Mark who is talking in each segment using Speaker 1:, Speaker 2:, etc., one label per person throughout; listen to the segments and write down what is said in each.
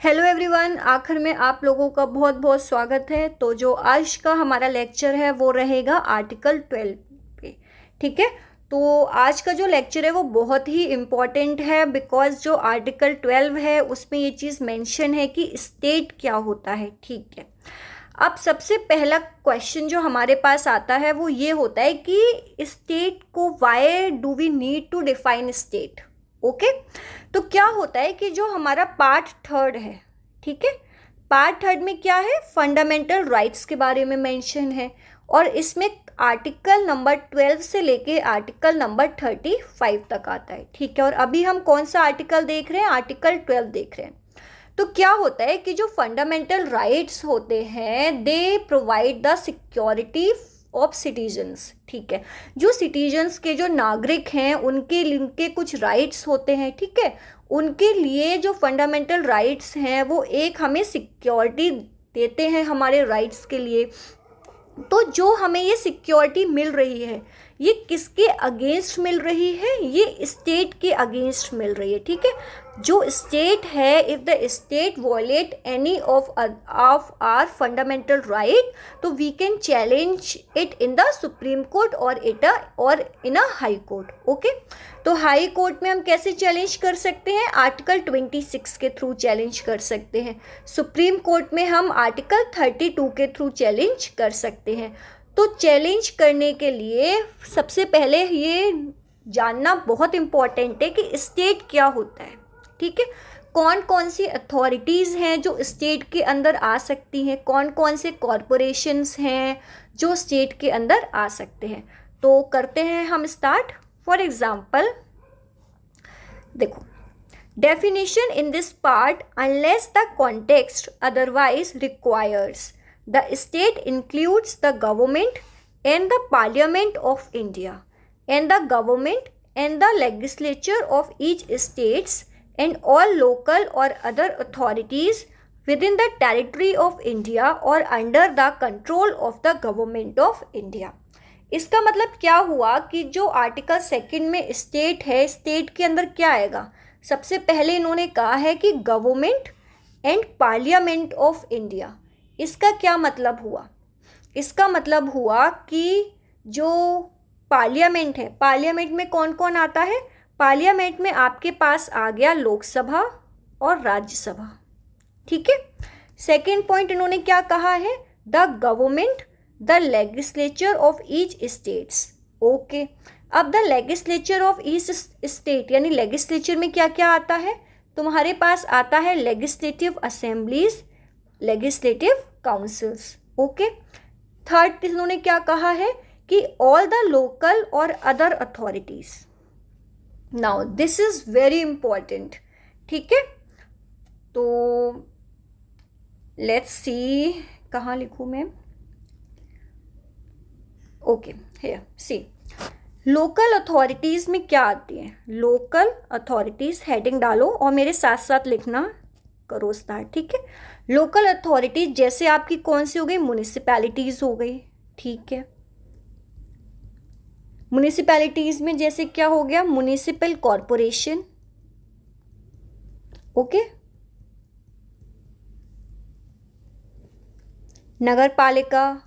Speaker 1: Hello everyone, आखिर में आप लोगों का बहुत बहुत स्वागत है। तो जो आज का हमारा लेक्चर है वो रहेगा आर्टिकल 12 पे। ठीक है, तो आज का जो लेक्चर है वो बहुत ही इम्पॉर्टेंट है बिकॉज जो आर्टिकल 12 है उसमें ये चीज़ मेंशन है कि स्टेट क्या होता है। ठीक है, अब सबसे पहला क्वेश्चन जो हमारे पास आता है वो ये होता है कि स्टेट को why do we need to define state. Okay, तो क्या होता है कि जो हमारा पार्ट थर्ड है, ठीक है, पार्ट थर्ड में क्या है, फंडामेंटल राइट्स के बारे में मेंशन है और इसमें आर्टिकल नंबर 12 से लेके आर्टिकल नंबर 35 तक आता है। ठीक है, और अभी हम कौन सा आर्टिकल देख रहे हैं, आर्टिकल 12 देख रहे हैं। तो क्या होता है कि जो फंडामेंटल राइट्स होते हैं they provide the security of citizens. ठीक है, जो सिटीजन्स के जो नागरिक हैं उनके कुछ राइट्स होते हैं। ठीक है, उनके लिए जो फंडामेंटल राइट्स हैं वो एक हमें सिक्योरिटी देते हैं हमारे राइट्स के लिए। तो जो हमें ये सिक्योरिटी मिल रही है ये किसके अगेंस्ट मिल रही है, ये स्टेट के अगेंस्ट मिल रही है। ठीक है, जो स्टेट है, if the state violate any of our fundamental right तो we can challenge it in the Supreme Court और in a high court. Okay, तो हाई कोर्ट में हम कैसे चैलेंज कर सकते हैं, आर्टिकल 26 के थ्रू चैलेंज कर सकते हैं। सुप्रीम कोर्ट में हम आर्टिकल 32 के थ्रू चैलेंज कर सकते हैं। तो चैलेंज करने के लिए सबसे पहले ये जानना बहुत इम्पॉर्टेंट है कि स्टेट क्या होता है। ठीक है, कौन कौन सी अथॉरिटीज़ हैं जो स्टेट के अंदर आ सकती हैं, कौन कौन से कॉरपोरेशंस हैं जो स्टेट के अंदर आ सकते हैं। तो करते हैं हम स्टार्ट। फॉर एग्जाम्पल देखो, definition in this part, unless the context otherwise requires, the state includes the government and the parliament of India and the government and the legislature of each states and all local or other authorities within the territory of India or under the control of the government of India। इसका मतलब क्या हुआ कि जो article 2 में state है, state के अंदर क्या आएगा, सबसे पहले इन्होंने कहा है कि government and parliament of India. इसका क्या मतलब हुआ, इसका मतलब हुआ कि जो पार्लियामेंट है, पार्लियामेंट में कौन कौन आता है, पार्लियामेंट में आपके पास आ गया लोकसभा और राज्यसभा। ठीक है, सेकेंड पॉइंट इन्होंने क्या कहा है, the government the legislature of each states. Okay, अब the legislature of each state यानी लेजिस्लेचर में क्या क्या आता है, तुम्हारे पास आता है legislative assemblies, legislative councils. Okay, third इन्होंने क्या कहा है कि ऑल द लोकल और other authorities. Now this is very important. ठीक है, तो लेट्स सी, कहाँ लिखूं मैं, okay here see, local authorities में क्या आती है, लोकल अथॉरिटीज़ हेडिंग डालो और मेरे साथ साथ लिखना करो स्टार्ट। ठीक है, लोकल अथॉरिटीज़ जैसे आपकी कौन सी हो गई, म्यूनिसिपैलिटीज़ हो गई। ठीक है, म्यूनिसिपैलिटीज़ में जैसे क्या हो गया, म्यूनिसिपल कॉरपोरेशन। ओके, नगर पालिका,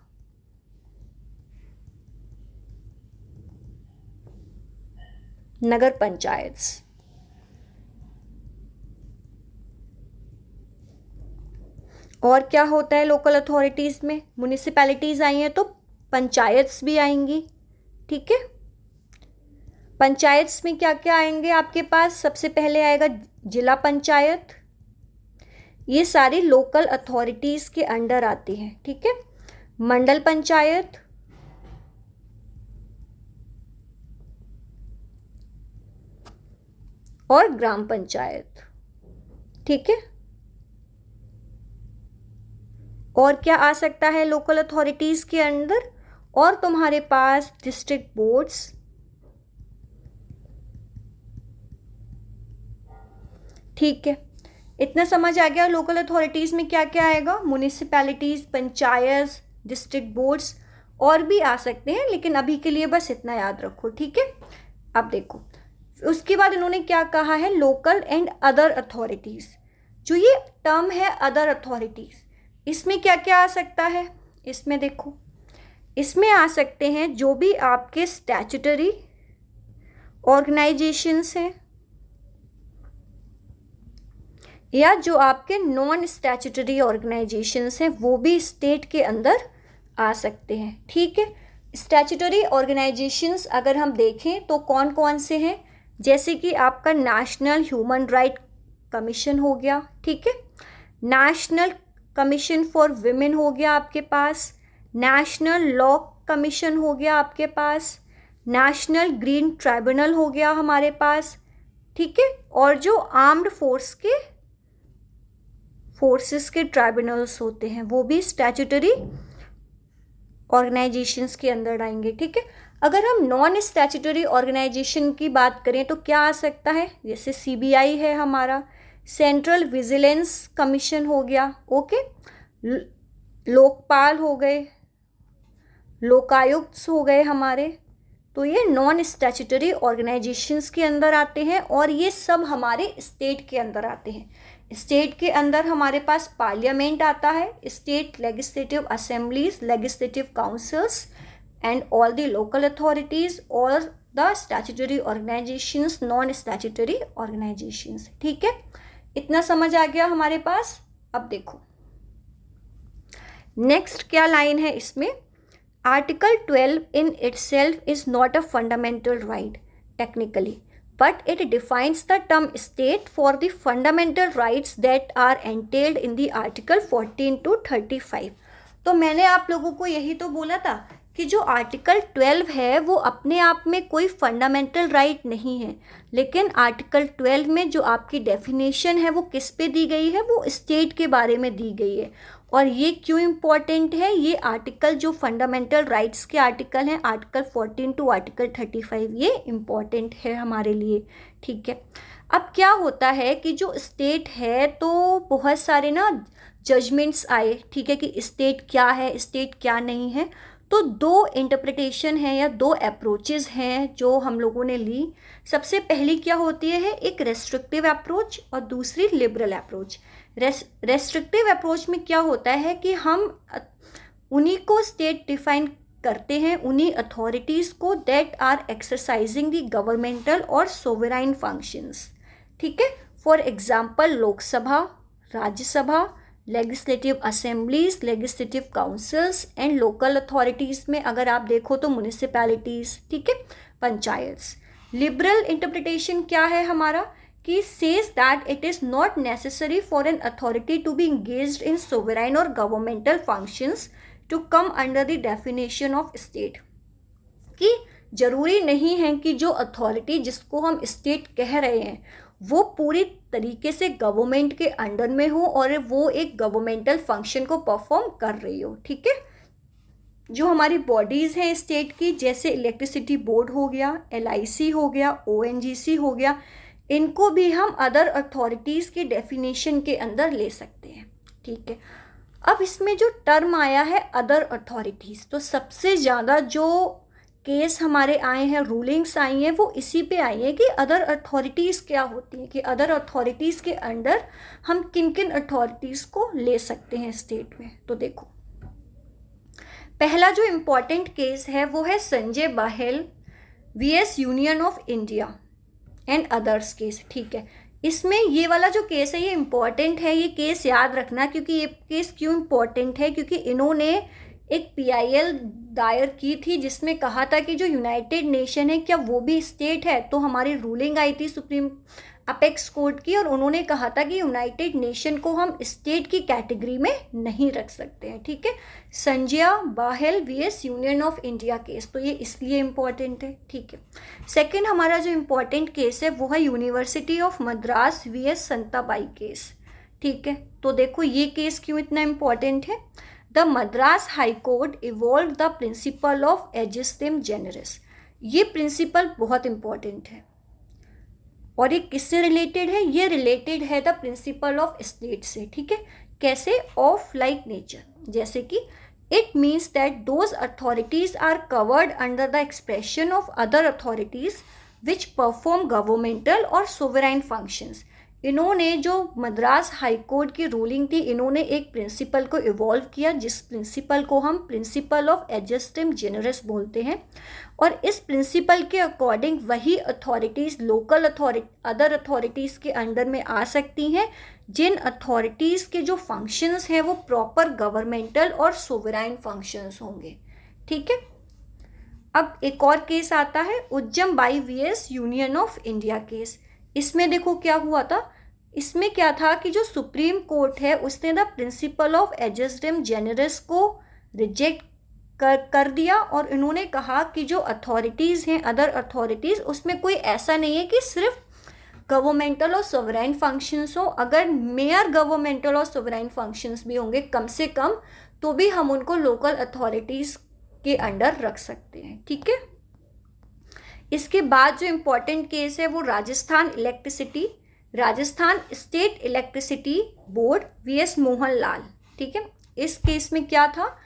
Speaker 1: नगर पंचायत। और क्या होता है लोकल अथॉरिटीज़ में, म्यूनिसिपैलिटीज़ आई हैं तो पंचायत्स भी आएंगी। ठीक है, पंचायत्स में क्या क्या आएंगे आपके पास, सबसे पहले आएगा जिला पंचायत, ये सारी लोकल अथॉरिटीज़ के अंडर आती हैं। ठीक है, मंडल पंचायत, और ग्राम पंचायत। ठीक है, और क्या आ सकता है लोकल अथॉरिटीज़ के अंदर, और तुम्हारे पास डिस्ट्रिक्ट बोर्ड्स। ठीक है, इतना समझ आ गया लोकल अथॉरिटीज़ में क्या क्या आएगा, म्यूनिसिपैलिटीज़, पंचायत, डिस्ट्रिक्ट बोर्ड्स, और भी आ सकते हैं लेकिन अभी के लिए बस इतना याद रखो। ठीक है, अब देखो उसके बाद इन्होंने क्या कहा है, लोकल एंड अदर अथॉरिटीज़। जो ये टर्म है अदर अथॉरिटीज़, इसमें क्या क्या आ सकता है? इसमें देखो, इसमें आ सकते हैं जो भी आपके स्टैट्यूटरी ऑर्गेनाइजेशंस हैं या जो आपके नॉन स्टैट्यूटरी ऑर्गेनाइजेशंस हैं, वो भी स्टेट के अंदर आ सकते हैं। ठीक है, स्टैट्यूटरी ऑर्गेनाइजेशंस अगर हम देखें तो कौन कौन से हैं, जैसे कि आपका नेशनल ह्यूमन राइट कमीशन हो गया, ठीक है, नेशनल कमीशन फॉर विमेन हो गया आपके पास, नेशनल लॉ कमीशन हो गया आपके पास, नेशनल ग्रीन ट्राइब्यूनल हो गया हमारे पास, ठीक है, और जो आर्म्ड फोर्सेस के ट्राइब्यूनल्स होते हैं वो भी स्टैट्यूटरी ऑर्गेनाइजेशंस के अंदर आएंगे। ठीक है, अगर हम नॉन स्टैट्यूटरी ऑर्गेनाइजेशन की बात करें तो क्या आ सकता है, जैसे सीबीआई है हमारा, सेंट्रल विजिलेंस कमीशन हो गया, ओके, लोकपाल हो गए, लोकायुक्त हो गए हमारे, तो ये नॉन स्टैट्यूटरी ऑर्गेनाइजेशंस के अंदर आते हैं और ये सब हमारे स्टेट के अंदर आते हैं। स्टेट के अंदर हमारे पास पार्लियामेंट आता है, state legislative assemblies, legislative councils and all the local authorities और the statutory organisations, non statutory organisations. ठीक है, इतना समझ आ गया हमारे पास। अब देखो नेक्स्ट क्या लाइन है इसमें, Article 12 in itself is not a fundamental right technically, but it defines the term state for the fundamental rights that are entailed in the Article 14 to 35। तो मैंने आप लोगों को यही तो बोला था कि जो आर्टिकल 12 है वो अपने आप में कोई फंडामेंटल राइट नहीं है, लेकिन आर्टिकल 12 में जो आपकी डेफिनेशन है वो किस पे दी गई है, वो स्टेट के बारे में दी गई है। और ये क्यों इम्पॉर्टेंट है, ये आर्टिकल जो फंडामेंटल राइट्स के आर्टिकल हैं, आर्टिकल 14 टू आर्टिकल 35, ये इम्पॉर्टेंट है हमारे लिए। ठीक है, अब क्या होता है कि जो स्टेट है तो बहुत सारे ना जजमेंट्स आए, ठीक है, कि स्टेट क्या है, स्टेट क्या नहीं है। तो दो इंटरप्रिटेशन है या दो अप्रोचेस हैं जो हम लोगों ने ली। सबसे पहली क्या होती है, एक रेस्ट्रिक्टिव अप्रोच और दूसरी लिबरल अप्रोच। रेस्ट्रिक्टिव अप्रोच में क्या होता है कि हम उन्हीं को स्टेट डिफाइन करते हैं, उन्हीं अथॉरिटीज़ को that are exercising the governmental और सोवराइन फंक्शंस। ठीक है, for example Lok Sabha, Rajya Sabha, legislative assemblies, legislative councils and local authorities में अगर आप देखो तो म्यूनिसिपैलिटीज़, ठीक है, पंचायत्स। लिबरल इंटरप्रिटेशन क्या है हमारा कि says that it is not necessary for an authority to be engaged in sovereign और governmental functions to come under the definition of state, कि जरूरी नहीं है कि जो अथॉरिटी जिसको हम स्टेट कह रहे हैं वो पूरी तरीके से गवर्नमेंट के अंडर में हो और वो एक गवर्नमेंटल फंक्शन को परफॉर्म कर रही हो। ठीक है, जो हमारी बॉडीज़ हैं स्टेट की, जैसे इलेक्ट्रिसिटी बोर्ड हो गया, LIC हो गया, ONGC हो गया, इनको भी हम अदर अथॉरिटीज़ के डेफिनेशन के अंदर ले सकते हैं। ठीक है, अब इसमें जो टर्म आया है अदर अथॉरिटीज़, तो सबसे ज़्यादा जो केस हमारे आए हैं, रूलिंग्स आई हैं, वो इसी पे आई है कि अदर अथॉरिटीज़ क्या होती हैं, कि अदर अथॉरिटीज़ के अंडर हम किन किन अथॉरिटीज़ को ले सकते हैं स्टेट में। तो देखो पहला जो इम्पॉर्टेंट केस है वो है Sanjay Bahel VS union of India and others case. ठीक है, इसमें ये वाला जो केस है ये इम्पॉर्टेंट है, ये केस याद रखना, क्योंकि ये केस क्यों इम्पॉर्टेंट है, क्योंकि इन्होंने एक PIL दायर की थी जिसमें कहा था कि जो यूनाइटेड नेशन है क्या वो भी स्टेट है। तो हमारी रूलिंग आई थी सुप्रीम अपेक्स कोर्ट की और उन्होंने कहा था कि यूनाइटेड नेशन को हम स्टेट की कैटेगरी में नहीं रख सकते हैं। ठीक है, Sanjay Bahel VS union of India case, तो ये इसलिए इम्पॉर्टेंट है। ठीक है, सेकेंड हमारा जो इम्पॉर्टेंट केस है वो है university of Madras VS Santabai case. ठीक है, तो देखो ये केस क्यों इतना इम्पॉर्टेंट है। The Madras high court evolve the principle of ejusdem generis. ये प्रिंसिपल बहुत इम्पॉर्टेंट है और ये किससे रिलेटेड है, ये रिलेटेड है द प्रिंसिपल ऑफ स्टेट से। ठीक है, कैसे, ऑफ लाइक नेचर, जैसे कि it means that those authorities are covered under the expression of other authorities which perform governmental और सोवराइन फंक्शंस। इन्होंने जो मद्रास हाई कोर्ट की रूलिंग थी, इन्होंने एक प्रिंसिपल को इवॉल्व किया, जिस प्रिंसिपल को हम प्रिंसिपल ऑफ एडजस्टिम जेनरस बोलते हैं। और इस प्रिंसिपल के अकॉर्डिंग वही अथॉरिटीज़ लोकल अदर अथॉरिटीज़ के अंडर में आ सकती हैं जिन अथॉरिटीज़ के जो फंक्शंस हैं वो प्रॉपर गवर्नमेंटल और सोवराइन फंक्शंस होंगे। ठीक है। अब एक और केस आता है Ujjam Bai VS union of India case. इसमें देखो क्या हुआ था, इसमें क्या था कि जो सुप्रीम कोर्ट है उसने द प्रिंसिपल ऑफ एडजस्टिम जेनरस को रिजेक्ट कर दिया और इन्होंने कहा कि जो अथॉरिटीज़ हैं अदर अथॉरिटीज़, उसमें कोई ऐसा नहीं है कि सिर्फ गवर्नमेंटल और सोवराइन फंक्शंस हो। अगर मेयर गवर्नमेंटल और सोवराइन फंक्शंस भी होंगे कम से कम, तो भी हम उनको लोकल अथॉरिटीज़ के अंडर रख सकते हैं। ठीक है। इसके बाद जो इम्पोर्टेंट केस है वो Rajasthan state electricity board VS Mohan Lal. ठीक है। इस केस में क्या था,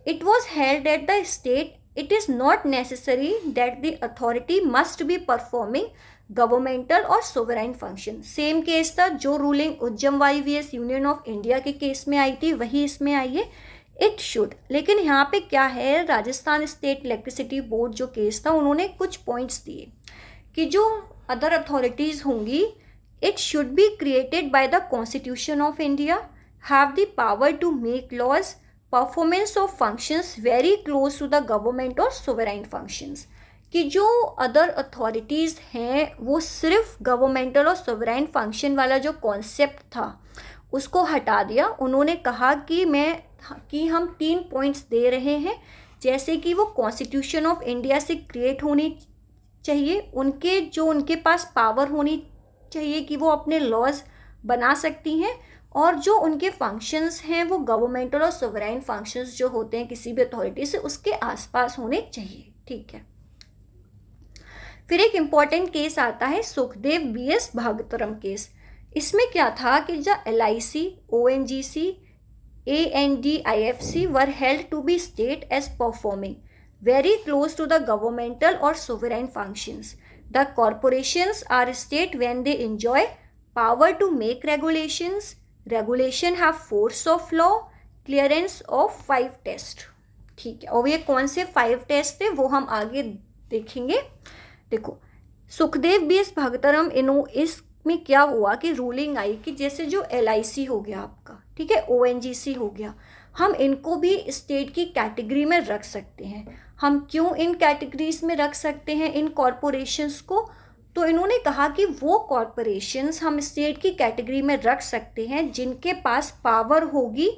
Speaker 1: it was held at the state it is not necessary that the authority must be performing governmental और सोवराइन फंक्शन। सेम केस था, जो ruling Ujjam Bai VS union of India के केस में आई थी वही इसमें आई है, इट शुड। लेकिन यहाँ पे क्या है, राजस्थान स्टेट इलेक्ट्रिसिटी बोर्ड जो केस था उन्होंने कुछ पॉइंट्स दिए कि जो अदर अथॉरिटीज़ होंगी, it should be created by the constitution of India, have the power to make laws, performance of functions very close to the government और सोवराइन फंक्शंस। कि जो अदर अथॉरिटीज़ हैं वो सिर्फ गवर्नमेंटल और सोवराइन फंक्शन वाला जो कॉन्सेप्ट था उसको हटा दिया। उन्होंने कहा कि हम 3 पॉइंट्स दे रहे हैं, जैसे कि वो कॉन्स्टिट्यूशन ऑफ इंडिया से क्रिएट होनी चाहिए, उनके पास पावर होनी चाहिए कि वो अपने लॉज बना सकती हैं, और जो उनके फंक्शंस हैं वो गवर्नमेंटल और सोवराइन फंक्शंस जो होते हैं किसी भी अथॉरिटी से उसके आसपास होने चाहिए। ठीक है। फिर एक इम्पॉर्टेंट केस आता है सुखदेव बीएस भागवतरम केस। इसमें क्या था कि जो LIC, ONGC, ANDIFC were held to be state as performing very close to the governmental or sovereign functions. The corporations are state when they enjoy power to make regulations. Regulation have force of law, clearance of 5 test. ठीक है। और ये कौन से 5 test थे वो हम आगे देखेंगे। देखो, सुखदेव बीएस भागवतरम इसमें क्या हुआ कि रूलिंग आई कि जैसे जो LIC हो गया आपका, ठीक है, ONGC हो गया, हम इनको भी स्टेट की कैटेगरी में रख सकते हैं। हम क्यों इन कैटेगरीज में रख सकते हैं इन कॉरपोरेशंस को, तो इन्होंने कहा कि वो कॉरपोरेशंस हम स्टेट की कैटेगरी में रख सकते हैं जिनके पास पावर होगी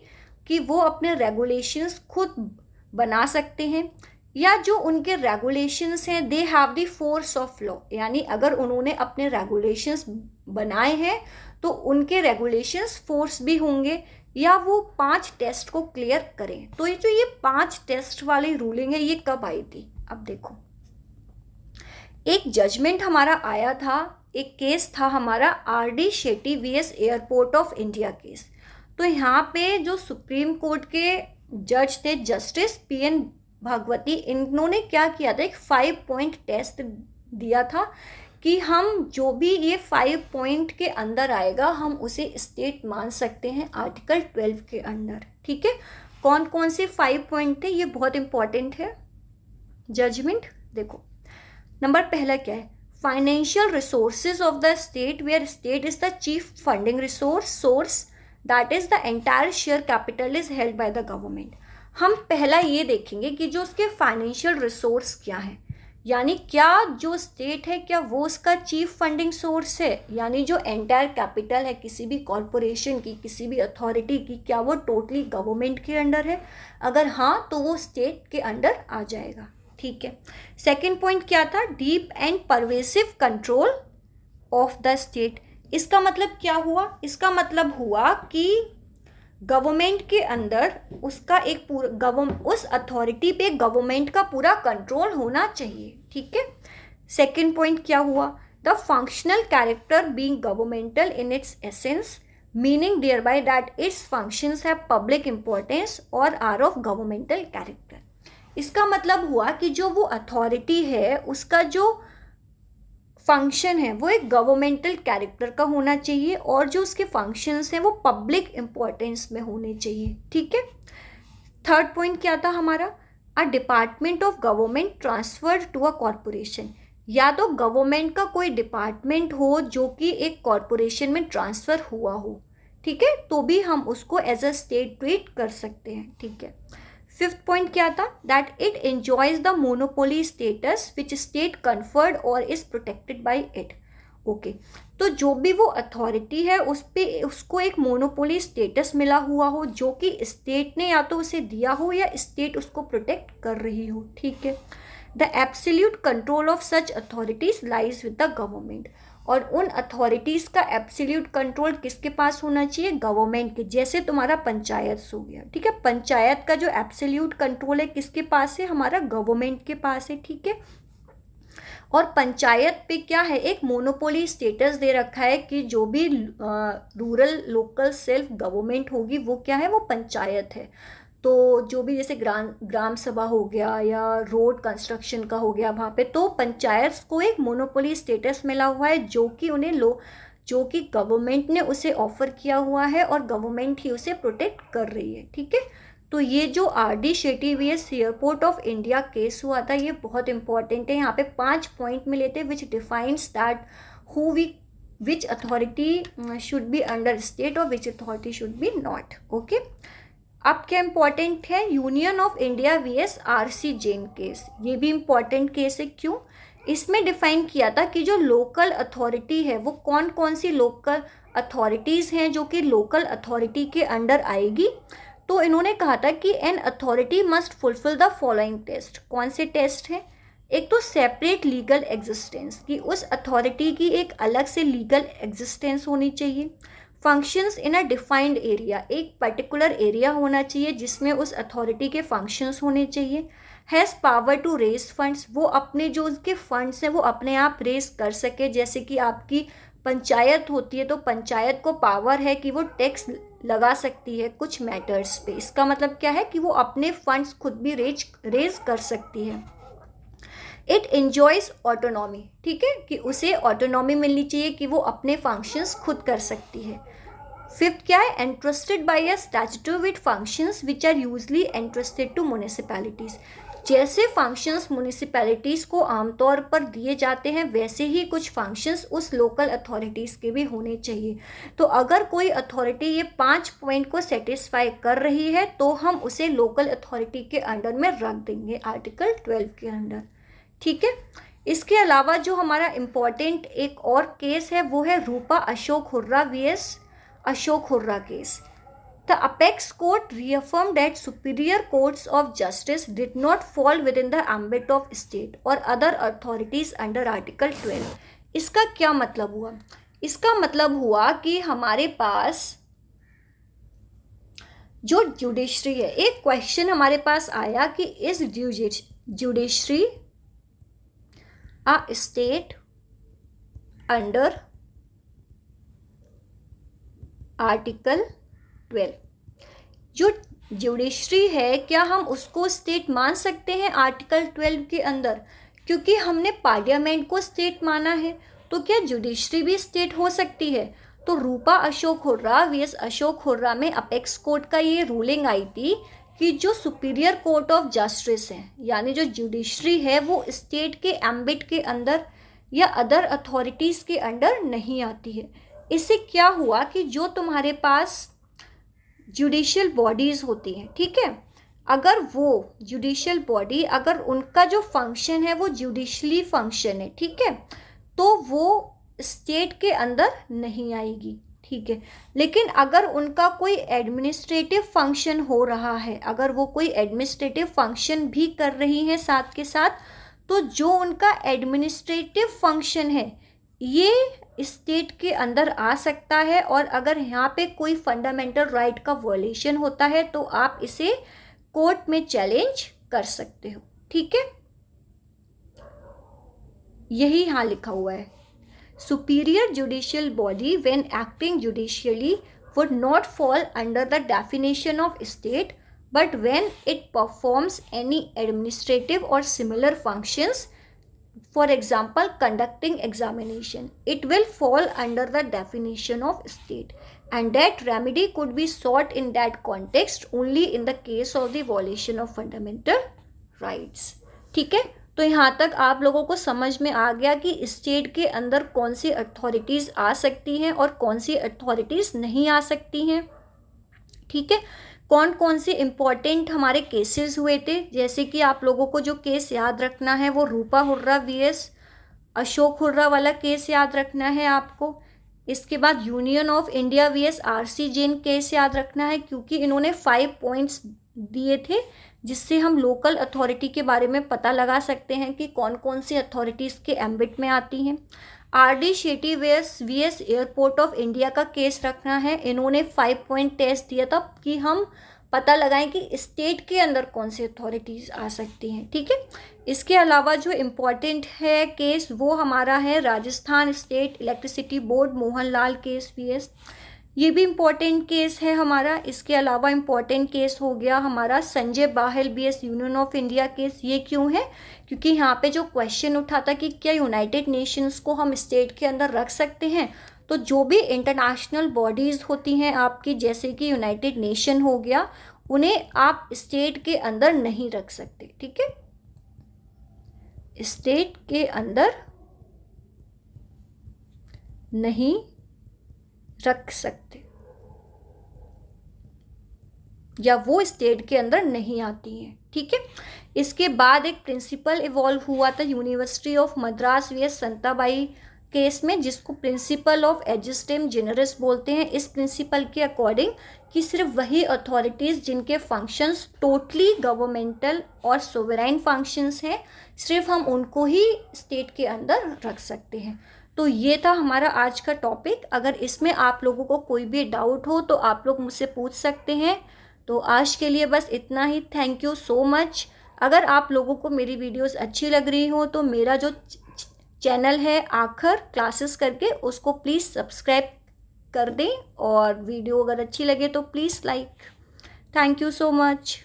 Speaker 1: कि वो अपने रेगुलेशंस खुद बना सकते हैं, या जो उनके रेगुलेशंस हैं they have the force of law, यानी अगर उन्होंने अपने रेगुलेशंस बनाए हैं तो उनके रेगुलेशंस फोर्स भी होंगे, या वो 5 टेस्ट को क्लियर करें। तो ये 5 टेस्ट वाली रूलिंग है, ये कब आई थी? अब देखो, एक जजमेंट हमारा आया था, एक केस था हमारा RD Shetty VS airport of India case. तो यहाँ पे जो सुप्रीम कोर्ट के जज थे जस्टिस PN भागवती, इन्होंने क्या किया था, एक 5 पॉइंट टेस्ट दिया था कि हम जो भी ये 5 पॉइंट के अंदर आएगा हम उसे स्टेट मान सकते हैं आर्टिकल 12 के अंडर। ठीक है। कौन कौन से 5 पॉइंट थे, ये बहुत इंपॉर्टेंट है जजमेंट। देखो, नंबर पहला क्या है, financial resources of the state where state is the chief funding source that is the entire share capital is held by the government. हम पहला ये देखेंगे कि जो उसके फाइनेंशियल रिसोर्स क्या है, यानी क्या जो स्टेट है क्या वो उसका चीफ फंडिंग सोर्स है, यानी जो एंटायर कैपिटल है किसी भी कॉरपोरेशन की, किसी भी अथॉरिटी की, क्या वो टोटली गवर्नमेंट के अंडर है? अगर हाँ तो वो स्टेट के अंडर आ जाएगा। ठीक है। सेकेंड पॉइंट क्या था, deep and pervasive control of the state. इसका मतलब क्या हुआ, इसका मतलब हुआ कि गवर्नमेंट के अंदर उसका एक पूरा उस अथॉरिटी पे गवर्नमेंट का पूरा कंट्रोल होना चाहिए। ठीक है। सेकेंड पॉइंट क्या हुआ, the functional character being governmental in its essence, meaning thereby that its functions have public importance और आर ऑफ गवर्नमेंटल कैरेक्टर। इसका मतलब हुआ कि जो वो अथॉरिटी है उसका जो फंक्शन है वो एक गवर्नमेंटल कैरेक्टर का होना चाहिए और जो उसके फंक्शंस हैं वो पब्लिक इम्पोर्टेंस में होने चाहिए, ठीक है। थर्ड पॉइंट क्या था हमारा, a department of government transferred to a corporation, या तो गवर्नमेंट का कोई डिपार्टमेंट हो जो कि एक कॉरपोरेशन में ट्रांसफ़र हुआ हो, ठीक है, तो भी हम उसको एज अ स्टेट ट्रीट कर सकते हैं, ठीक है। फिफ्थ पॉइंट क्या था, that it enjoys the monopoly status which state conferred और is protected by it. Okay, तो जो भी वो अथॉरिटी है उस पे उसको एक मोनोपोली स्टेटस मिला हुआ हो जो कि स्टेट ने या तो उसे दिया हो या स्टेट उसको प्रोटेक्ट कर रही हो, ठीक है। The absolute control of such authorities lies with the government, और उन अथॉरिटीज़ का एब्सोल्यूट कंट्रोल किसके पास होना चाहिए, गवर्नमेंट के। जैसे तुम्हारा पंचायत हो गया, ठीक है, पंचायत का जो एब्सोल्यूट कंट्रोल है किसके पास है, हमारा गवर्नमेंट के पास है, ठीक है। और पंचायत पे क्या है, एक मोनोपोली स्टेटस दे रखा है कि जो भी रूरल लोकल सेल्फ गवर्नमेंट होगी वो क्या है, वो पंचायत है। तो जो भी जैसे ग्राम सभा हो गया या रोड कंस्ट्रक्शन का हो गया वहाँ पे, तो पंचायत को एक मोनोपोली स्टेटस मिला हुआ है जो कि जो कि गवर्नमेंट ने उसे ऑफर किया हुआ है और गवर्नमेंट ही उसे प्रोटेक्ट कर रही है, ठीक है। तो ये जो RD. Shetty VS airport of India case हुआ था ये बहुत इंपॉर्टेंट है। यहाँ पे 5 पॉइंट मिले थे which defines that which authority should be under state और which authority should be not, okay. अब क्या इम्पॉर्टेंट है, union of India VS R C. Jain case, ये भी इम्पॉर्टेंट केस है। क्यों, इसमें डिफाइन किया था कि जो लोकल अथॉरिटी है वो कौन कौन सी लोकल अथॉरिटीज़ हैं जो कि लोकल अथॉरिटी के अंडर आएगी। तो इन्होंने कहा था कि an authority must fulfil the following test. कौन से टेस्ट हैं, एक तो सेपरेट लीगल एग्जिस्टेंस, कि उस अथॉरिटी की एक अलग से लीगल एग्जिस्टेंस होनी चाहिए। Functions in a defined area, एक पर्टिकुलर एरिया होना चाहिए जिसमें उस अथॉरिटी के फंक्शंस होने चाहिए। Has power to raise funds, वो अपने जो उसके फंड्स हैं वो अपने आप रेज कर सके। जैसे कि आपकी पंचायत होती है तो पंचायत को पावर है कि वो टैक्स लगा सकती है कुछ मैटर्स पे, इसका मतलब क्या है कि वो अपने फंड्स खुद भी रेज कर सकती है। इट एन्जॉयज ऑटोनॉमी, ठीक है, कि उसे ऑटोनॉमी मिलनी चाहिए कि वो अपने फंक्शंस खुद कर सकती है। फिफ्थ क्या है, entrusted by a statutory with functions which are usually entrusted to municipalities, जैसे फंक्शंस म्युनिसिपैलिटीज़ को आमतौर पर दिए जाते हैं वैसे ही कुछ फंक्शंस उस लोकल अथॉरिटीज़ के भी होने चाहिए। तो अगर कोई अथॉरिटी ये 5 पॉइंट को सेटिस्फाई कर रही है तो हम उसे लोकल अथॉरिटी के अंडर में रख देंगे आर्टिकल 12 के अंडर, ठीक है। इसके अलावा जो हमारा इम्पॉर्टेंट एक और केस है वो है Rupa Ashok Hurra VS Ashok Hurra case. The apex court reaffirmed that superior courts of justice did not fall within the ambit of state or other authorities under Article 12. इसका क्या मतलब हुआ, इसका मतलब हुआ कि हमारे पास जो जुडिशरी है, एक क्वेश्चन हमारे पास आया कि is judiciary a state under article 12। जो जुडिशरी है क्या हम उसको स्टेट मान सकते हैं आर्टिकल 12 के अंदर, क्योंकि हमने पार्लियामेंट को स्टेट माना है, तो क्या जुडिशरी भी स्टेट हो सकती है। तो रूपा अशोक हुर्रा वीएस अशोक हुर्रा में अपेक्स कोर्ट का ये रूलिंग आई थी कि जो सुपीरियर कोर्ट ऑफ जस्टिस है यानी जो जुडिशरी है वो स्टेट के एम्बिट के अंदर या अदर अथॉरिटीज़ के अंडर नहीं आती है। इससे क्या हुआ कि जो तुम्हारे पास जुडिशियल बॉडीज़ होती हैं, ठीक है, अगर वो जुडिशियल बॉडी अगर उनका जो फंक्शन है वो जुडिशली फंक्शन है, ठीक है, तो वो स्टेट के अंदर नहीं आएगी, ठीक है। लेकिन अगर उनका कोई एडमिनिस्ट्रेटिव फंक्शन हो रहा है, अगर वो कोई एडमिनिस्ट्रेटिव फंक्शन भी कर रही हैं साथ के साथ, तो जो उनका एडमिनिस्ट्रेटिव फंक्शन है ये स्टेट के अंदर आ सकता है। और अगर यहाँ पे कोई फंडामेंटल राइट का वॉयलेशन होता है तो आप इसे कोर्ट में चैलेंज कर सकते हो, ठीक है। यही यहाँ लिखा हुआ है, superior judicial body when acting judicially would not fall under the definition of state but when it performs any administrative और similar functions for example conducting examination, it will fall under the definition of state, and that remedy could be sought in that context only in the case of the violation of fundamental rights. ठीक है, तो यहाँ तक आप लोगों को समझ में आ गया कि स्टेट के अंदर कौन सी अथॉरिटीज़ आ सकती हैं और कौन सी अथॉरिटीज़ नहीं आ सकती हैं. ठीक है, कौन कौन से इम्पॉर्टेंट हमारे केसेस हुए थे, जैसे कि आप लोगों को जो केस याद रखना है वो रूपा हुर्रा वीएस अशोक हुर्रा वाला केस याद रखना है आपको. इसके बाद union of India VS RC Jain case याद रखना है, क्योंकि इन्होंने 5 पॉइंट्स दिए थे जिससे हम लोकल अथॉरिटी के बारे में पता लगा सकते हैं कि कौन कौन सी अथॉरिटीज़ के एम्बिट में आती हैं. RD. Shetty VS airport of India का केस रखना है. इन्होंने 5 पॉइंट टेस्ट दिया था कि हम पता लगाएं कि स्टेट के अंदर कौन सी अथॉरिटीज़ आ सकती हैं. ठीक है, इसके अलावा जो इम्पॉर्टेंट है केस वो हमारा है Rajasthan state electricity board Mohanlal case VS, ये भी इम्पॉर्टेंट केस है हमारा. इसके अलावा इम्पॉर्टेंट केस हो गया हमारा Sanjay Bahal VS union of India case. ये क्यों है, क्योंकि यहाँ पे जो क्वेश्चन उठा था कि क्या यूनाइटेड नेशंस को हम स्टेट के अंदर रख सकते हैं, तो जो भी इंटरनेशनल बॉडीज़ होती हैं आपकी, जैसे कि यूनाइटेड नेशन हो गया, उन्हें आप स्टेट के अंदर नहीं रख सकते. ठीक है, स्टेट के अंदर नहीं रख सकते या वो स्टेट के अंदर नहीं आती हैं. ठीक है, इसके बाद एक प्रिंसिपल इवॉल्व हुआ था university of Madras VS Santabai case में, जिसको प्रिंसिपल ऑफ एजिस्टेम जेनरस बोलते हैं. इस प्रिंसिपल के अकॉर्डिंग कि सिर्फ वही अथॉरिटीज़ जिनके फंक्शंस टोटली गवर्नमेंटल और सोवरेन फंक्शंस हैं, सिर्फ हम उनको ही स्टेट के अंदर रख सकते हैं. तो ये था हमारा आज का टॉपिक. अगर इसमें आप लोगों को कोई भी डाउट हो तो आप लोग मुझसे पूछ सकते हैं. तो आज के लिए बस इतना ही. Thank you so much. अगर आप लोगों को मेरी वीडियोस अच्छी लग रही हो तो मेरा जो चैनल है आखर क्लासेस करके, उसको प्लीज़ सब्सक्राइब कर दें, और वीडियो अगर अच्छी लगे तो please like. Thank you so much.